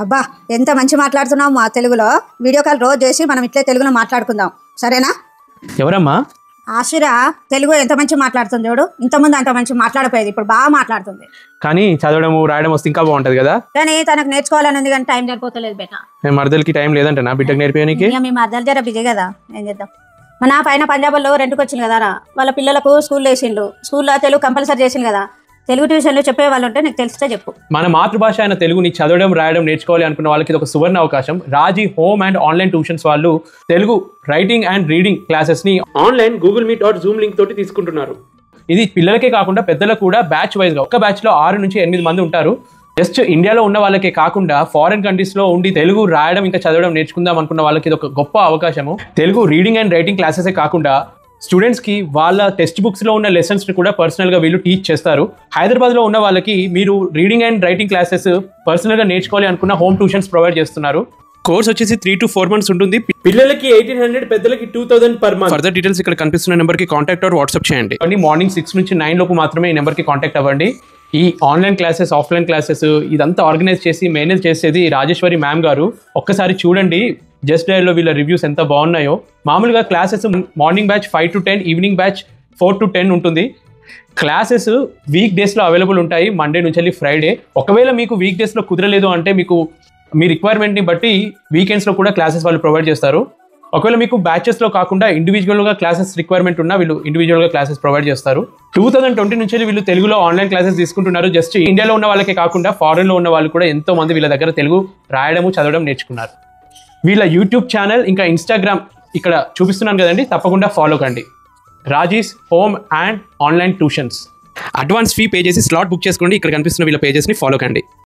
అబ్బా ఎంత మంచి మాట్లాడుతున్నావు మా తెలుగులో. వీడియో కాల్ రోజు చేసి మనం ఇట్లే తెలుగులో మాట్లాడుకుందాం, సరేనా? ఎవరమ్మా? ఆశిరా తెలుగు ఎంత మంచి మాట్లాడుతుంది చూడు. ఇంతకుముందు అంత మంచి మాట్లాడిపోయేది, ఇప్పుడు బాగా మాట్లాడుతుంది. కానీ చదవడము రాయడం వస్తే ఇంకా బాగుంటది కదా. కానీ తనకు నేర్చుకోవాలని ఉంది, కానీ టైం సరిపోతలేదు బేట. మేము మరదలకి టైం లేదంటే నా బిడ్డకు నేర్పించడానికి. మీ మరదలు జర బిజీ కదా, ఏం చేద్దాం. మన పైన పంజాబ్లో రెంట్కి వచ్చింది కదా రా, వాళ్ళ పిల్లలకు స్కూల్ వేసిండు. స్కూల్లో తెలుగు కంపల్సరీ చేసిండు కదా. తెలుగు ట్యూషన్లు చెప్పే వాళ్ళు ఉంటే నీకు తెలిస్తే చెప్పు. మన మాతృభాష అయిన తెలుగుని చదవడం రాయడం నేర్చుకోవాలి అనుకున్న వాళ్ళకి ఇది ఒక సువర్ణ అవకాశం. Raji home and online tuitions వాళ్ళు Telugu writing and reading classes ని online Google Meet or Zoom link తోటి తీసుకుంటున్నారు. ఇది పిల్లలకే కాకుండా పెద్దలకు కూడా బ్యాచ్ వైజ్ గా ఒక బ్యాచ్ లో 6 నుంచి 8 మంది ఉంటారు. జస్ట్ ఇండియాలో ఉన్న వాళ్ళకే కాకుండా ఫారెన్ కంట్రీస్ లో ఉండి తెలుగు రాయడం ఇంకా చదవడం నేర్చుకుందాం అనుకున్న వాళ్ళకి ఇది ఒక గొప్ప అవకాశము. తెలుగు రీడింగ్ అండ్ రైటింగ్ క్లాసెసే కాకుండా స్టూడెంట్స్ కి వాళ్ళ టెక్స్ట్ బుక్స్ లో ఉన్న లెసన్స్ ని కూడా పర్సనల్ గా వీళ్ళు టీచ్ చేస్తారు. హైదరాబాద్ లో ఉన్న వాళ్ళకి మీరు reading and writing classes personal గా నేర్చుకోవాలి అనుకున్న హోమ్ ట్యూషన్స్ ప్రొవైడ్ చేస్తున్నారు. కోర్స్ వచ్చేసి 3 to 4 months ఉంటుంది. పిల్లలకి 1800, పెద్దలకి 2000 పర్ మంత్. ఫర్దర్ డీటెయిల్స్ ఇక్కడ కనిపిస్తున్న నెంబర్ కి కాంటాక్ట్ ఆర్ వాట్సాప్ చేయండి. మార్నింగ్ 6 నుంచి 9 లోపు మాత్రమే ఈ నెంబర్ కి కాంటాక్ట్ అవ్వండి. ఈ ఆన్లైన్ క్లాసెస్ ఆఫ్లైన్ క్లాసెస్ ఇదంతా ఆర్గనైజ్ చేసి మేనేజ్ చేసేది రాజేశ్వరి మ్యామ్ గారు. ఒక్కసారి చూడండి జస్ట్ డయల్లో వీళ్ళ రివ్యూస్ ఎంత బాగున్నాయో. మామూలుగా classes morning batch 5 to 10, evening batch 4 to 10 ఉంటుంది. క్లాసెస్ వీక్ డేస్లో అవైలబుల్ ఉంటాయి, మండే నుంచి వెళ్ళి ఫ్రైడే. ఒకవేళ మీకు వీక్ డేస్లో కుదరలేదు అంటే మీకు మీ రిక్వైర్మెంట్ని బట్టి వీకెండ్స్లో కూడా క్లాసెస్ వాళ్ళు ప్రొవైడ్ చేస్తారు. ఒకవేళ మీకు బ్యాచెస్లో కాకుండా ఇండివిజువల్గా క్లాసెస్ రిక్వైర్మెంట్ ఉన్నా వీళ్ళు ఇండివిజువల్గా క్లాసెస్ ప్రొవైడ్ చేస్తారు. 2020 నుంచి వీళ్ళు తెలుగులో ఆన్లైన్ క్లాసెస్ తీసుకుంటున్నారు. జస్ట్ ఇండియాలో ఉన్న వాళ్ళకే కాకుండా ఫారెన్లో ఉన్న వాళ్ళు కూడా ఎంతో మంది వీళ్ళ దగ్గర తెలుగు రాయడము చదవడం నేర్చుకున్నారు. వీళ్ళ యూట్యూబ్ ఛానల్ ఇంకా ఇన్స్టాగ్రామ్ ఇక్కడ చూపిస్తున్నాను కదండి, తప్పకుండా ఫాలో కండి. Raji's home and online tuitions. Advance fee pay చేసి స్లాట్ బుక్ చేసుకోండి. ఇక్కడ కనిపిస్తున్న వీళ్ళ పేజెస్ని ఫాలో కండి.